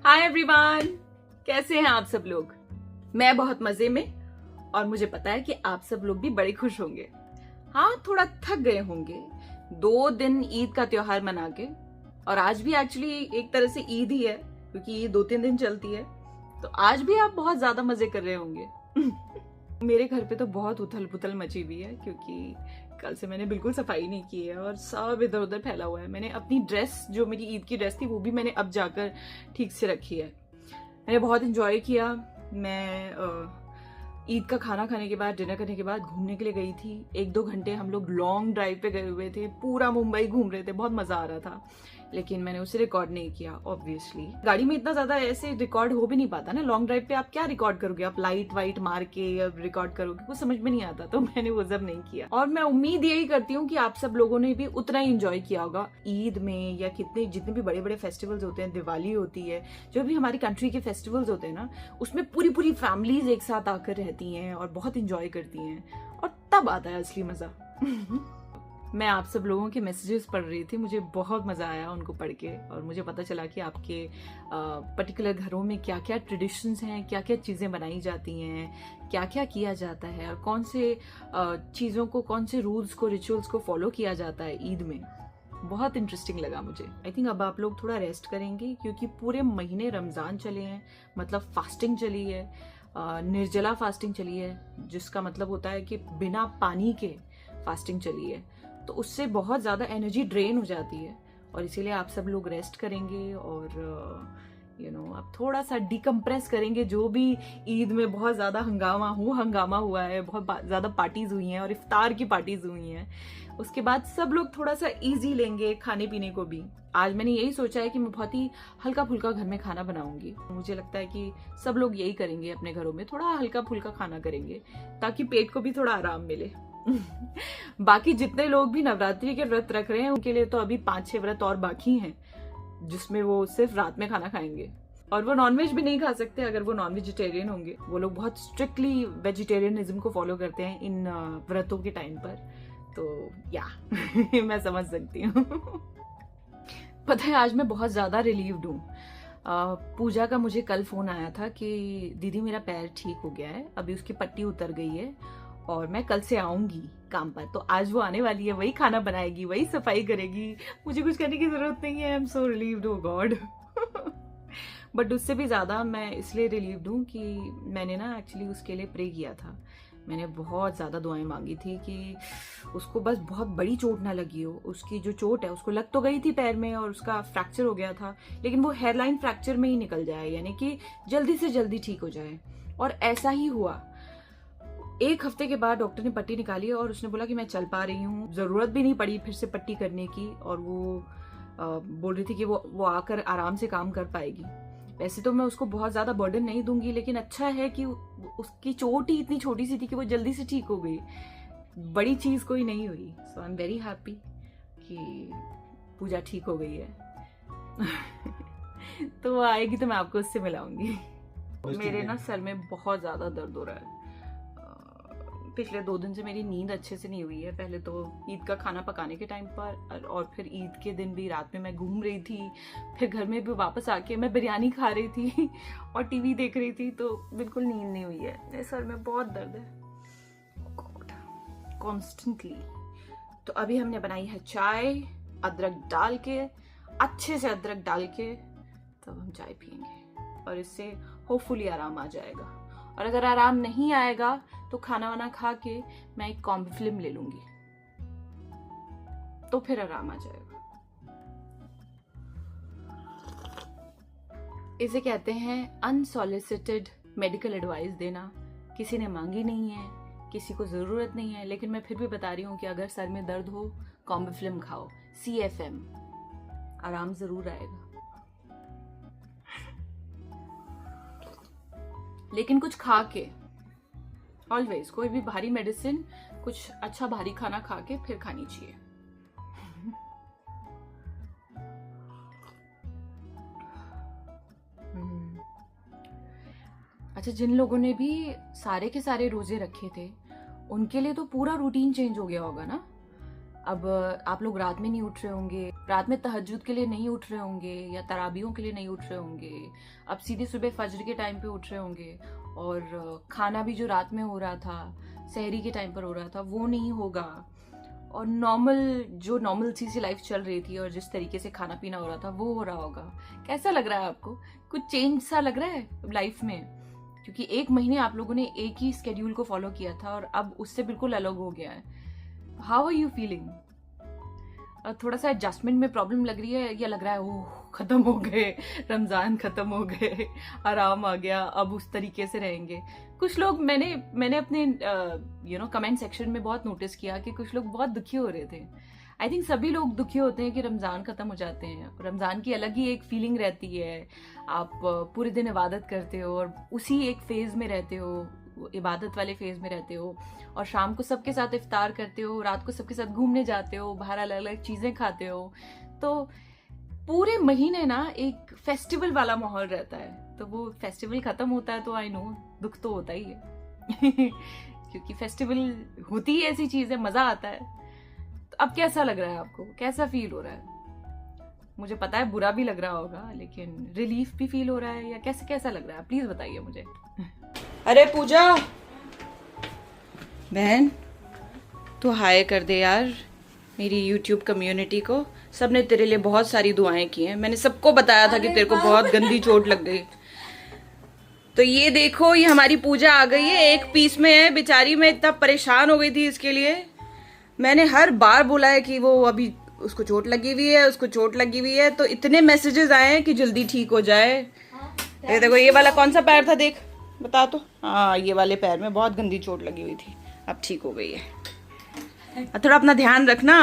Hi everyone, कैसे हैं आप सब लोग। मैं बहुत मजे में और मुझे पता है कि आप सब लोग भी बड़े खुश होंगे। हाँ, थोड़ा थक गए होंगे 2 दिन ईद का त्योहार मना के। और आज भी एक्चुअली एक तरह से ईद ही है क्योंकि ये 2-3 दिन चलती है। तो आज भी आप बहुत ज्यादा मजे कर रहे होंगे। मेरे घर पे तो बहुत उथल पुथल मची हुई है क्योंकि कल से मैंने बिल्कुल सफाई नहीं की है और सब इधर उधर फैला हुआ है। मैंने अपनी ड्रेस, जो मेरी ईद की ड्रेस थी, वो भी मैंने अब जाकर ठीक से रखी है। मैंने बहुत इंजॉय किया। मैं ईद का खाना खाने के बाद, डिनर करने के बाद घूमने के लिए गई थी। 1-2 घंटे हम लोग लॉन्ग ड्राइव पे गए हुए थे, पूरा मुंबई घूम रहे थे, बहुत मजा आ रहा था। लेकिन मैंने उसे रिकॉर्ड नहीं किया ऑब्वियसली। गाड़ी में इतना ज्यादा ऐसे रिकॉर्ड हो भी नहीं पाता ना। लॉन्ग ड्राइव पे आप क्या रिकॉर्ड करोगे, आप लाइट वाइट मार के रिकॉर्ड करोगे, कुछ समझ में नहीं आता। तो मैंने वो सब नहीं किया। और मैं उम्मीद यही करती हूँ कि आप सब लोगों ने भी उतना ही इंजॉय किया होगा ईद में, या जितने भी बड़े बड़े फेस्टिवल्स होते हैं, दिवाली होती है, जो भी हमारी कंट्री के फेस्टिवल्स होते हैं ना, उसमें पूरी पूरी फैमिलीज एक साथ आकर रहती हैं और बहुत इंजॉय करती हैं, और तब आता है असली मजा। मैं आप सब लोगों के मैसेजेस पढ़ रही थी, मुझे बहुत मजा आया उनको पढ़ के। और मुझे पता चला कि आपके पर्टिकुलर घरों में क्या क्या ट्रेडिशंस हैं, क्या क्या चीजें बनाई जाती हैं, क्या क्या किया जाता है, और कौन से चीजों को, कौन से रूल्स को, रिचुअल्स को फॉलो किया जाता है ईद में। बहुत इंटरेस्टिंग लगा मुझे। आई थिंक अब आप लोग थोड़ा रेस्ट करेंगे क्योंकि पूरे महीने रमजान चले हैं, मतलब फास्टिंग चली है, निर्जला फास्टिंग चली है, जिसका मतलब होता है कि बिना पानी के फास्टिंग चली है। तो उससे बहुत ज्यादा एनर्जी ड्रेन हो जाती है, और इसीलिए आप सब लोग रेस्ट करेंगे और आप थोड़ा सा डिकम्प्रेस करेंगे। जो भी ईद में बहुत ज्यादा हंगामा हुआ है, बहुत ज्यादा पार्टीज हुई हैं और इफ्तार की पार्टीज हुई हैं, उसके बाद सब लोग थोड़ा सा इजी लेंगे खाने पीने को भी। आज मैंने यही सोचा है कि मैं बहुत ही हल्का फुल्का घर में खाना बनाऊंगी। मुझे लगता है कि सब लोग यही करेंगे, अपने घरों में थोड़ा हल्का फुल्का खाना करेंगे ताकि पेट को भी थोड़ा आराम मिले। बाकी जितने लोग भी नवरात्रि के व्रत रख रहे हैं, उनके लिए तो अभी 5-6 व्रत और बाकी हैं, जिसमें वो सिर्फ रात में खाना खाएंगे। और वो नॉनवेज भी नहीं खा सकते अगर वो नॉन वेजिटेरियन होंगे। वो लोग बहुत स्ट्रिक्टली वेजिटेरियनिज्म को फॉलो करते हैं इन व्रतों के टाइम पर। तो या मैं समझ सकती हूँ। पता है, आज मैं बहुत ज्यादा रिलीव्ड हूँ। पूजा का मुझे कल फोन आया था कि दीदी मेरा पैर ठीक हो गया है, अभी उसकी पट्टी उतर गई है और मैं कल से आऊंगी काम पर। तो आज वो आने वाली है, वही खाना बनाएगी, वही सफाई करेगी, मुझे कुछ करने की जरूरत नहीं है। I am so relieved, oh God. But उससे भी ज्यादा मैं इसलिए रिलीव्ड हूँ कि मैंने ना एक्चुअली उसके लिए प्रे किया था। मैंने बहुत ज्यादा दुआएं मांगी थी कि उसको बस बहुत बड़ी चोट ना लगी हो। उसकी जो चोट है, उसको लग तो गई थी पैर में और उसका फ्रैक्चर हो गया था, लेकिन वो हेयरलाइन फ्रैक्चर में ही निकल जाए, यानी कि जल्दी से जल्दी ठीक हो जाए। और ऐसा ही हुआ। 1 हफ्ते के बाद डॉक्टर ने पट्टी निकाली और उसने बोला कि मैं चल पा रही हूँ, जरूरत भी नहीं पड़ी फिर से पट्टी करने की। और वो बोल रही थी कि वो आकर आराम से काम कर पाएगी। वैसे तो मैं उसको बहुत ज्यादा बर्डन नहीं दूंगी, लेकिन अच्छा है कि उसकी चोट ही इतनी छोटी सी थी कि वो जल्दी से ठीक हो गई, बड़ी चीज कोई नहीं हुई। सो आई एम वेरी हैप्पी कि पूजा ठीक हो गई है। तो वो आएगी तो मैं आपको उससे मिलाऊंगी। मेरे ना सर में बहुत ज्यादा दर्द हो रहा है। पिछले 2 दिन से मेरी नींद अच्छे से नहीं हुई है। पहले तो ईद का खाना पकाने के टाइम पर, और फिर ईद के दिन भी रात में मैं घूम रही थी, फिर घर में भी वापस आके मैं बिरयानी खा रही थी और टीवी देख रही थी, तो बिल्कुल नींद नहीं हुई है। मेरे सर में बहुत दर्द है कॉन्स्टेंटली। तो अभी हमने बनाई है चाय, अदरक डाल के, अच्छे से अदरक डाल के तब हम चाय पियेंगे, और इससे होपफुली आराम आ जाएगा। और अगर आराम नहीं आएगा तो खाना वाना खा के मैं एक कॉम्बी फिल्म ले लूंगी, तो फिर आराम आ जाएगा। इसे कहते हैं अनसॉलिसिटेड मेडिकल एडवाइस देना। किसी ने मांगी नहीं है, किसी को जरूरत नहीं है, लेकिन मैं फिर भी बता रही हूँ कि अगर सर में दर्द हो, कॉम्बी फिल्म खाओ, CFM, आराम जरूर आएगा। लेकिन कुछ खा के, ऑलवेज कोई भी भारी मेडिसिन, कुछ अच्छा भारी खाना खा के फिर खानी चाहिए। अच्छा, जिन लोगों ने भी सारे के सारे रोजे रखे थे, उनके लिए तो पूरा रूटीन चेंज हो गया होगा ना। अब आप लोग रात में नहीं उठ रहे होंगे, रात में तहज्जुद के लिए नहीं उठ रहे होंगे या तराबियों के लिए नहीं उठ रहे होंगे, अब सीधे सुबह फजर के टाइम पे उठ रहे होंगे। और खाना भी जो रात में हो रहा था, सहरी के टाइम पर हो रहा था, वो नहीं होगा। और जो नॉर्मल सी लाइफ चल रही थी और जिस तरीके से खाना पीना हो रहा था वो हो रहा होगा। कैसा लग रहा है आपको? कुछ चेंज सा लग रहा है लाइफ में? क्योंकि 1 महीने आप लोगों ने एक ही स्केड्यूल को फॉलो किया था और अब उससे बिल्कुल अलग हो गया है। How are you feeling? थोड़ा सा एडजस्टमेंट में प्रॉब्लम लग रही है या लग रहा है ओह खत्म हो गए, रमजान खत्म हो गए, आराम आ गया, अब उस तरीके से रहेंगे? कुछ लोग मैंने अपने कमेंट सेक्शन में बहुत नोटिस किया कि कुछ लोग बहुत दुखी हो रहे थे। आई थिंक सभी लोग दुखी होते हैं कि रमजान खत्म हो जाते हैं। रमजान की अलग ही एक फीलिंग रहती है। आप पूरे दिन इबादत करते हो और उसी एक फेज में रहते हो, इबादत वाले फेज में रहते हो, और शाम को सबके साथ इफ्तार करते हो, रात को सबके साथ घूमने जाते हो, बाहर अलग अलग चीजें खाते हो। तो पूरे महीने ना एक फेस्टिवल वाला माहौल रहता है। तो वो फेस्टिवल खत्म होता है तो आई नो दुख तो होता ही है क्योंकि फेस्टिवल होती ही ऐसी चीज है, मजा आता है। तो अब कैसा लग रहा है आपको? कैसा फील हो रहा है? मुझे पता है बुरा भी लग रहा होगा, लेकिन रिलीफ भी फील हो रहा है या कैसा लग रहा है? प्लीज बताइए मुझे। अरे पूजा बहन, तू हाय कर दे यार मेरी YouTube कम्युनिटी को। सबने तेरे लिए बहुत सारी दुआएं की हैं। मैंने सबको बताया था कि तेरे को बहुत गंदी चोट लग गई। तो ये देखो, ये हमारी पूजा आ गई है, एक पीस में है बेचारी। मैं इतना परेशान हो गई थी इसके लिए। मैंने हर बार बोला है कि वो अभी उसको चोट लगी हुई है, उसको चोट लगी हुई है। तो इतने मैसेजेस आए हैं कि जल्दी ठीक हो जाए। ये देखो, ये वाला कौन सा पैर था देख, बता तो। हाँ, ये वाले पैर में बहुत गंदी चोट लगी हुई थी, अब ठीक हो गई है। थोड़ा अपना ध्यान रखना।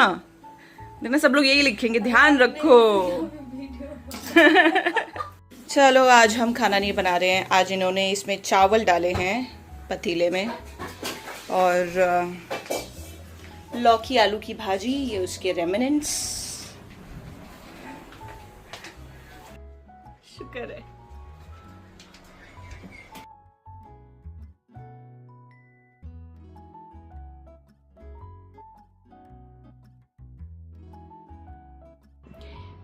देखना सब लोग यही लिखेंगे, ध्यान रखो। चलो, आज हम खाना नहीं बना रहे हैं। आज इन्होंने इसमें चावल डाले हैं पतीले में, और लौकी आलू की भाजी, ये उसके रेमिनेंट्स। शुक्र है।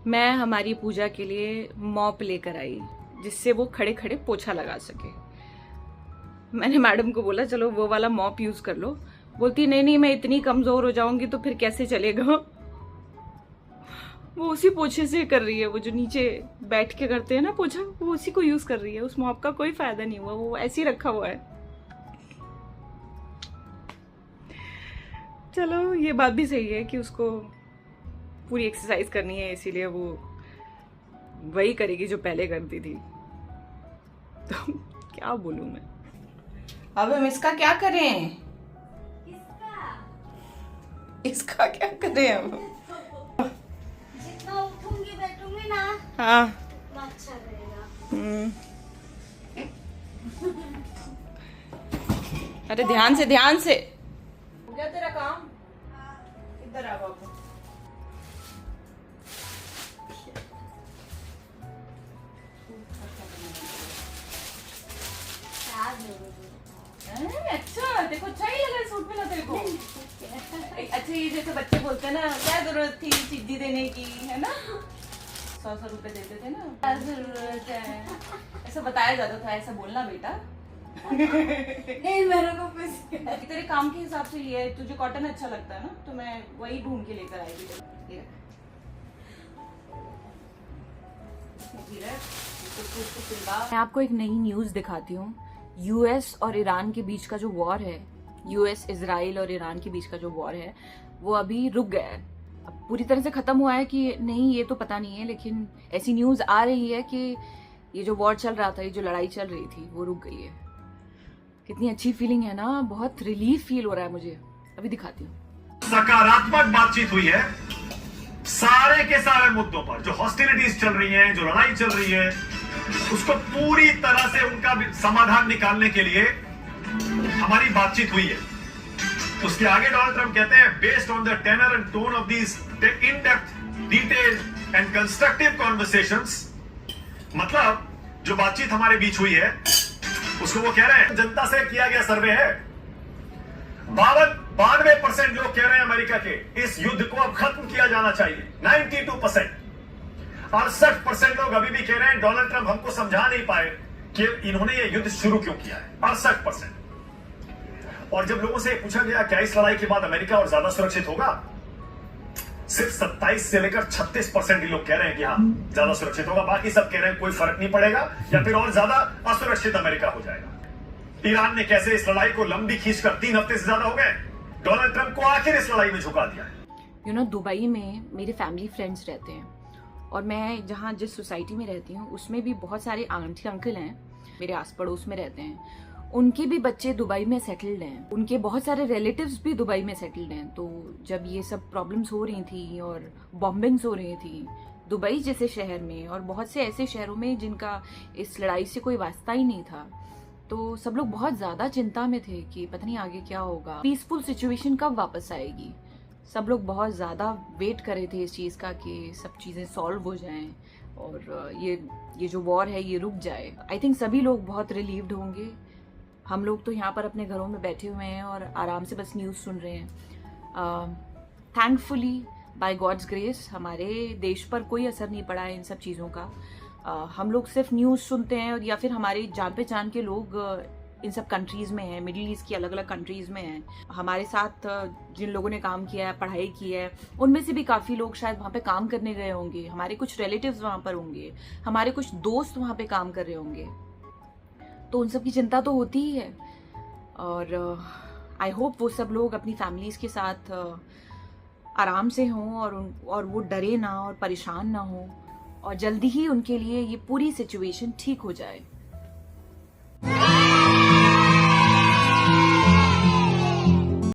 मैं हमारी पूजा के लिए मॉप लेकर आई जिससे वो खड़े खड़े पोछा लगा सके। मैंने मैडम को बोला चलो वो वाला मॉप यूज कर लो। बोलती नहीं, मैं इतनी कमजोर हो जाऊंगी तो फिर कैसे चलेगा। वो उसी पोछे से कर रही है, वो जो नीचे बैठ के करते हैं ना पोछा, वो उसी को यूज कर रही है। उस मॉप का कोई फायदा नहीं हुआ, वो ऐसे ही रखा हुआ है। चलो, ये बात भी सही है कि उसको पूरी एक्सरसाइज करनी है, इसीलिए वो वही करेगी जो पहले करती थी। तो क्या बोलूं मैं। अब हम इसका क्या करें? इसका क्या करें अब? जितना उठूंगी बैठूंगी ना, हाँ, उतना अच्छा रहेगा। अरे ध्यान से हो गया तेरा काम? इधर आ बाबू। अच्छा, देखो अच्छा ही लगा सूट में तेरे को। अच्छा, ये जैसे बच्चे बोलते हैं ना, क्या जरूरत थी चिट्ठी देने की, है ना? 100 रुपए देते थे ना, क्या जरूरत है, ऐसा बताया जाता था। ऐसा बोलना बेटा। नहीं, मेरे को कुछ तेरे काम के हिसाब से लिया है, तुझे कॉटन अच्छा लगता है ना, तो मैं वही ढूंढ के लेकर आई थी। मैं आपको एक नई न्यूज दिखाती हूँ। यूएस और ईरान के बीच का जो वॉर है, यूएस इजराइल और ईरान के बीच का जो वॉर है, वो अभी रुक गया है। अब पूरी तरह से खत्म हुआ है कि नहीं ये तो पता नहीं है, लेकिन ऐसी न्यूज आ रही है कि ये जो वॉर चल रहा था, ये जो लड़ाई चल रही थी, वो रुक गई है। कितनी अच्छी फीलिंग है ना, बहुत रिलीफ फील हो रहा है मुझे। अभी दिखाती हूँ। सकारात्मक बातचीत हुई है सारे के सारे मुद्दों पर। जो हॉस्टिलिटीज चल रही हैं, जो लड़ाई चल रही है, उसको पूरी तरह से उनका समाधान निकालने के लिए हमारी बातचीत हुई है। उसके आगे डोनाल्ड ट्रंप कहते हैं, based on the tenor and tone of these in depth, detailed and constructive conversations, मतलब जो बातचीत हमारे बीच हुई है उसको वो कह रहे हैं जनता से किया गया सर्वे है, 92% लोग कह रहे हैं अमेरिका के इस युद्ध को अब खत्म किया जाना चाहिए। 92%। 68% लोग अभी भी कह रहे हैं डोनाल्ड ट्रंप हमको समझा नहीं पाए कि इन्होंने ये युद्ध शुरू क्यों किया है। 68%। और जब लोगों से पूछा गया क्या इस लड़ाई के बाद अमेरिका और ज्यादा सुरक्षित होगा, सिर्फ 27 से लेकर 36% ही लोग कह रहे हैं कि हाँ ज्यादा सुरक्षित होगा। बाकी सब कह रहे हैं कोई फर्क नहीं पड़ेगा या फिर और ज्यादा असुरक्षित अमेरिका हो जाएगा। ईरान ने कैसे इस लड़ाई को लंबी खींचकर 3 हफ्ते से ज्यादा हो गए, डोनाल्ड ट्रंप को आखिर इस लड़ाई में झुका दिया है। दुबई में मेरे फैमिली फ्रेंड्स रहते हैं और मैं जहाँ जिस सोसाइटी में रहती हूँ उसमें भी बहुत सारे आंटी अंकल हैं, मेरे आस पड़ोस में रहते हैं। उनके भी बच्चे दुबई में सेटल्ड हैं, उनके बहुत सारे रिलेटिव्स भी दुबई में सेटल्ड हैं। तो जब ये सब प्रॉब्लम्स हो रही थी और बॉम्बिंग्स हो रही थी दुबई जैसे शहर में और बहुत से ऐसे शहरों में जिनका इस लड़ाई से कोई वास्ता ही नहीं था, तो सब लोग बहुत ज़्यादा चिंता में थे कि पता नहीं आगे क्या होगा, पीसफुल सिचुएशन कब वापस आएगी। सब लोग बहुत ज़्यादा वेट कर रहे थे इस चीज़ का कि सब चीज़ें सॉल्व हो जाएं और ये जो वॉर है ये रुक जाए। आई थिंक सभी लोग बहुत रिलीव्ड होंगे। हम लोग तो यहाँ पर अपने घरों में बैठे हुए हैं और आराम से बस न्यूज़ सुन रहे हैं। थैंकफुली बाय गॉड्स ग्रेस हमारे देश पर कोई असर नहीं पड़ा है इन सब चीज़ों का। हम लोग सिर्फ न्यूज़ सुनते हैं और या फिर हमारे जान पहचान के लोग इन सब कंट्रीज़ में हैं, मिडिल ईस्ट की अलग अलग कंट्रीज़ में हैं। हमारे साथ जिन लोगों ने काम किया है, पढ़ाई की है, उनमें से भी काफ़ी लोग शायद वहाँ पे काम करने गए होंगे। हमारे कुछ रिलेटिव्स वहाँ पर होंगे, हमारे कुछ दोस्त वहाँ पे काम कर रहे होंगे। तो उन सब की चिंता तो होती ही है और आई होप वो सब लोग अपनी फैमिलीज़ के साथ आराम से हों और वो डरे ना और परेशान ना हों और जल्दी ही उनके लिए ये पूरी सिचुएशन ठीक हो जाए।